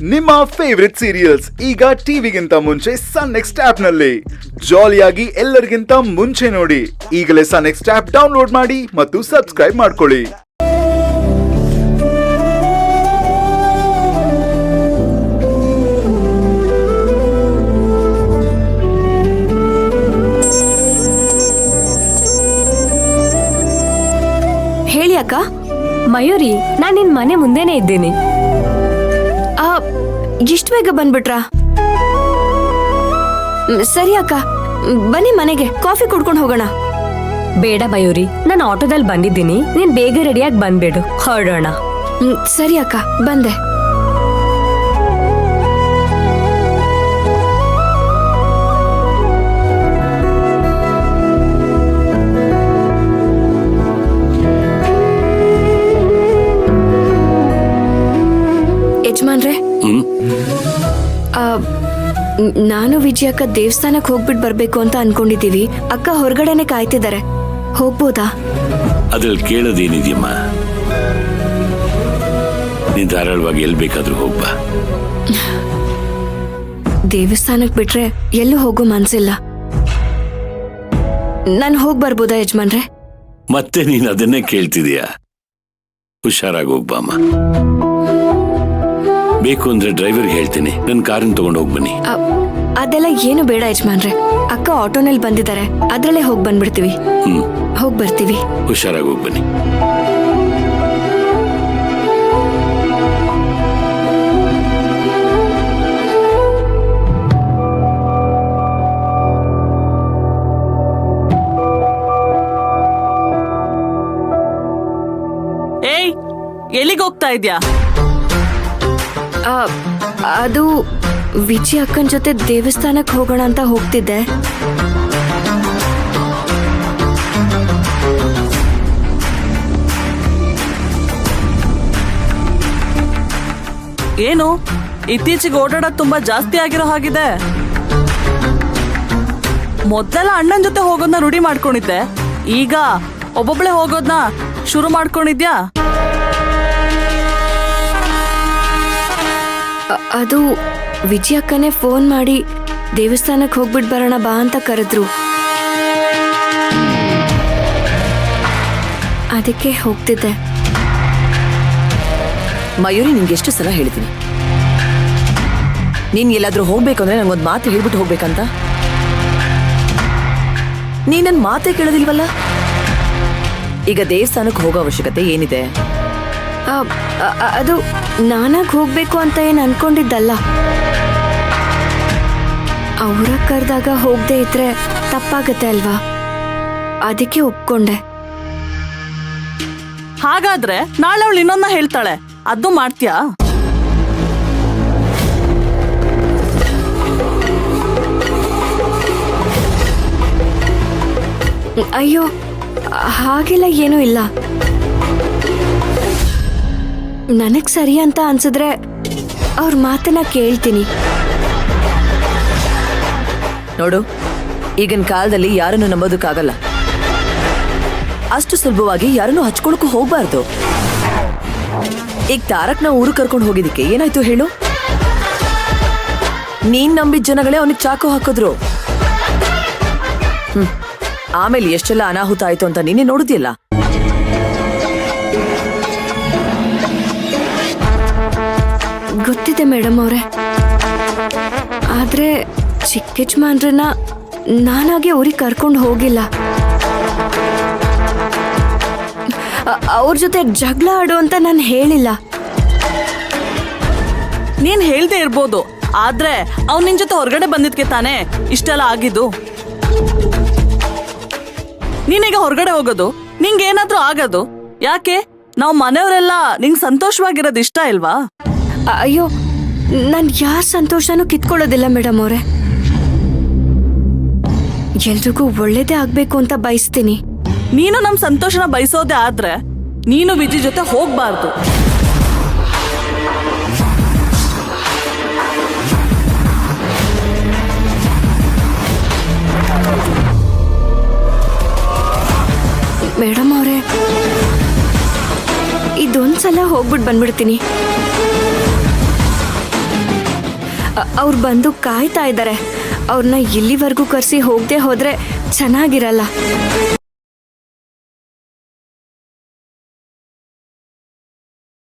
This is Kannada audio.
ನಿಮ್ಮ ಫೇವರಿಟ್ ಸೀರಿಯಲ್ಸ್ ಈಗ ಟಿವಿಗಿಂತ ಮುಂಚೆ ಸನ್ ನೆಕ್ಸ್ಟ್ ಆಪ್ ನಲ್ಲಿ ಜಾಲಿಯಾಗಿ ಎಲ್ಲರಿಗಿಂತ ಮುಂಚೆ ನೋಡಿ. ಈಗಲೇ ಸನ್ ನೆಕ್ಸ್ಟ್ ಆಪ್ ಡೌನ್ಲೋಡ್ ಮಾಡಿ ಮತ್ತು ಸಬ್ಸ್ಕ್ರೈಬ್ ಮಾಡ್ಕೊಳ್ಳಿ. ಹೇಳಿ ಅಕ್ಕ. ಮಯೂರಿ, ನಾನ್ ನಿನ್ ಮನೆ ಮುಂದೆನೆ ಇದ್ದೀನಿ. ಇಷ್ಟು ಬೇಗ ಬಂದ್ಬಿಟ್ರಾ? ಸರಿ ಅಕ್ಕ, ಬನ್ನಿ ಮನೆಗೆ ಕಾಫಿ ಕುಡ್ಕೊಂಡು ಹೋಗೋಣ. ಬೇಡ ಮಯೂರಿ, ನಾನು ಆಟೋದಲ್ಲಿ ಬಂದಿದ್ದೀನಿ. ನೀನ್ ಬೇಗ ರೆಡಿಯಾಗಿ ಬಂದ್ಬಿಡು, ಹೊರಡೋಣ. ಸರಿ ಅಕ್ಕ, ಬಂದೆ. ಯಜಮಾನ್ರೆ, ನಾನು ವಿಜಯ ಅಕ್ಕ ದೇವಸ್ಥಾನಕ್ಕೆ ಹೋಗ್ಬಿಟ್ಟು ಬರ್ಬೇಕು ಅಂತ ಅನ್ಕೊಂಡಿದೀವಿ. ಅಕ್ಕ ಹೊರಗಡೆನೆ ಕಾಯ್ತಿದ್ದಾರೆ, ಹೋಗ್ಬೋದಾ? ಅದ್ರಲ್ಲಿ ಕೇಳೋದೇನಿದೆಯಮ್ಮ, ನೀನ್ ಧಾರಾಳವಾಗಿ ಎಲ್ಲಿ ಬೇಕಾದ್ರೂ ಹೋಗ್ಬಾ. ದೇವಸ್ಥಾನಕ್ಕೆ ಬಿಟ್ರೆ ಎಲ್ಲೂ ಹೋಗೋ ಮನ್ಸಿಲ್ಲ. ನಾನು ಹೋಗ್ ಬರ್ಬೋದಾ ಯಜಮಾನ್ರೆ? ಮತ್ತೆ ನೀನ್ ಅದನ್ನೇ ಕೇಳ್ತಿದೀಯ? ಹುಷಾರಾಗಿ ಹೋಗ್ಬಾಮ್ಮ. ಬೇಕು ಅಂದ್ರೆ ಡ್ರೈವರ್ಗೆ ಹೇಳ್ತೀನಿ, ನನ್ನ ಕಾರನ್ನ ತಗೊಂಡು ಹೋಗಿ ಬನ್ನಿ. ಅದೆಲ್ಲ ಏನು ಬೇಡ ಯಜಮಾನ್ರೆ, ಅಕ್ಕ ಆಟೋನಲ್ಲಿ ಬಂದಿದ್ದಾರೆ, ಅದ್ರಲ್ಲೇ ಹೋಗಿ ಬಂದ್ಬಿಡ್ತೀವಿ. ಹೋಗ್ ಬರ್ತೀವಿ. ಹುಷಾರಾಗಿ ಹೋಗಿ ಬನ್ನಿ. ಏಯ್, ಎಲ್ಲಿಗೆ ಹೋಗ್ತಾ ಇದ್ಯಾ? ಅದು ವಿಜಯ ಅಕ್ಕನ ಜೊತೆ ದೇವಸ್ಥಾನಕ್ಕೆ ಹೋಗೋಣ ಅಂತ ಹೋಗ್ತಿದ್ದೆ. ಏನು ಇತ್ತೀಚೆಗೆ ಓಡಾಡೋದು ತುಂಬಾ ಜಾಸ್ತಿ ಆಗಿರೋ ಹಾಗಿದೆ. ಮೊದಲೆಲ್ಲ ಅಣ್ಣನ ಜೊತೆ ಹೋಗೋದನ್ನ ರೂಢಿ ಮಾಡ್ಕೊಂಡಿದ್ದೆ, ಈಗ ಒಬ್ಬೊಬ್ಳೆ ಹೋಗೋದನ್ನ ಶುರು ಮಾಡ್ಕೊಂಡಿದ್ಯಾ? ಅದು ವಿಜಯ ಅಕ್ಕನೇ ಫೋನ್ ಮಾಡಿ ದೇವಸ್ಥಾನಕ್ಕೆ ಹೋಗ್ಬಿಟ್ಟು ಬರೋಣ ಬಾ ಅಂತ ಕರೆದ್ರು, ಅದಕ್ಕೆ ಹೋಗ್ತಿದ್ದೆ. ಮಯೂರಿ, ನಿನ್ಗೆ ಎಷ್ಟು ಸಲ ಹೇಳ್ತೀನಿ, ನೀನ್ ಎಲ್ಲಾದ್ರೂ ಹೋಗ್ಬೇಕು ಅಂದ್ರೆ ನಂಗೊಂದು ಮಾತು ಹೇಳ್ಬಿಟ್ಟು ಹೋಗ್ಬೇಕಂತ. ನೀನ್ ನನ್ ಮಾತೇ ಕೇಳೋದಿಲ್ವಲ್ಲ. ಈಗ ದೇವಸ್ಥಾನಕ್ಕೆ ಹೋಗೋ ಅವಶ್ಯಕತೆ ಏನಿದೆ? ಅದು ನಾನಾಗ್ ಹೋಗ್ಬೇಕು ಅಂತ ಏನ್ ಅನ್ಕೊಂಡಿದ್ದಲ್ಲ. ಅವ್ರ ಕರೆದಾಗ ಹೋಗದೆ ಇದ್ರೆ ತಪ್ಪಾಗತ್ತೆ ಅಲ್ವಾ, ಅದಕ್ಕೆ ಒಪ್ಕೊಂಡೆ. ಹಾಗಾದ್ರೆ ನಾಳೆ ಅವಳು ಇನ್ನೊಂದ ಹೇಳ್ತಾಳೆ, ಅದು ಮಾಡ್ತೀಯಾ? ಅಯ್ಯೋ, ಹಾಗೆಲ್ಲ ಏನೂ ಇಲ್ಲ. ನನಗ್ ಸರಿ ಅಂತ ಅನ್ಸಿದ್ರೆ ಅವ್ರ ಮಾತನ್ನ ಕೇಳ್ತೀನಿ. ನೋಡು, ಈಗಿನ ಕಾಲದಲ್ಲಿ ಯಾರನ್ನು ನಂಬೋದಕ್ಕಾಗಲ್ಲ. ಅಷ್ಟು ಸುಲಭವಾಗಿ ಯಾರನ್ನು ಹಚ್ಕೊಳಕ್ಕೂ ಹೋಗ್ಬಾರ್ದು. ಈಗ ತಾರಕ್ನ ಊರು ಕರ್ಕೊಂಡು ಹೋಗಿದ್ದಕ್ಕೆ ಏನಾಯ್ತು ಹೇಳು? ನೀನ್ ನಂಬಿದ ಜನಗಳೇ ಅವನಿಗೆ ಚಾಕು ಹಾಕಿದ್ರು. ಆಮೇಲೆ ಎಷ್ಟೆಲ್ಲ ಅನಾಹುತ ಆಯ್ತು ಅಂತ ನೀನೇ ನೋಡುದಿಲ್ಲ. ಗೊತ್ತಿದೆ ಮೇಡಮ್ ಅವ್ರೆ, ಆದ್ರೆ ಚಿಕ್ಕ ಯಜಮಾನ್ರನ್ನ ನಾನಾಗೆ ಊರಿಗೆ ಕರ್ಕೊಂಡು ಹೋಗಿಲ್ಲ. ಅವ್ರ ಜೊತೆ ಜಗಳ ಆಡು ಅಂತ ನಾನು ಹೇಳಿಲ್ಲ. ನೀನ್ ಹೇಳ್ದೆ ಇರ್ಬೋದು, ಆದ್ರೆ ಅವ್ನ್ ನಿನ್ ಜೊತೆ ಹೊರಗಡೆ ಬಂದಿದ್ಕೆ ತಾನೇ ಇಷ್ಟೆಲ್ಲ ಆಗಿದ್ದು. ನೀನೀಗ ಹೊರಗಡೆ ಹೋಗೋದು, ನಿಂಗೆ ಏನಾದ್ರೂ ಆಗೋದು ಯಾಕೆ? ನಾವು ಮನೆಯವರೆಲ್ಲ ನಿಂಗೆ ಸಂತೋಷವಾಗಿರೋದು ಇಷ್ಟ ಇಲ್ವಾ? ಅಯ್ಯೋ, ನಾನು ಯಾರ ಸಂತೋಷನೂ ಕಿತ್ಕೊಳ್ಳೋದಿಲ್ಲ ಮೇಡಮ್ ಅವರೇ. ಎಲ್ರಿಗೂ ಒಳ್ಳೇದೇ ಆಗ್ಬೇಕು ಅಂತ ಬಯಸ್ತೀನಿ. ನೀನು ನಮ್ ಸಂತೋಷನ ಬಯಸೋದೇ ಆದ್ರೆ ನೀನು ವಿಜಯ್ ಜೊತೆ ಹೋಗ್ಬಾರ್ದು. ಮೇಡಮ್ ಅವರೇ, ಇದೊಂದ್ಸಲ ಹೋಗ್ಬಿಟ್ಟು ಬಂದ್ಬಿಡ್ತೀನಿ. ಅವ್ರು ಬಂದು ಕಾಯ್ತಾ ಇದ್ದಾರೆ. ಅವ್ರನ್ನ ಇಲ್ಲಿವರೆಗೂ ಕರೆಸಿ ಹೋಗದೆ ಹೋದ್ರೆ ಚೆನ್ನಾಗಿರಲ್ಲ.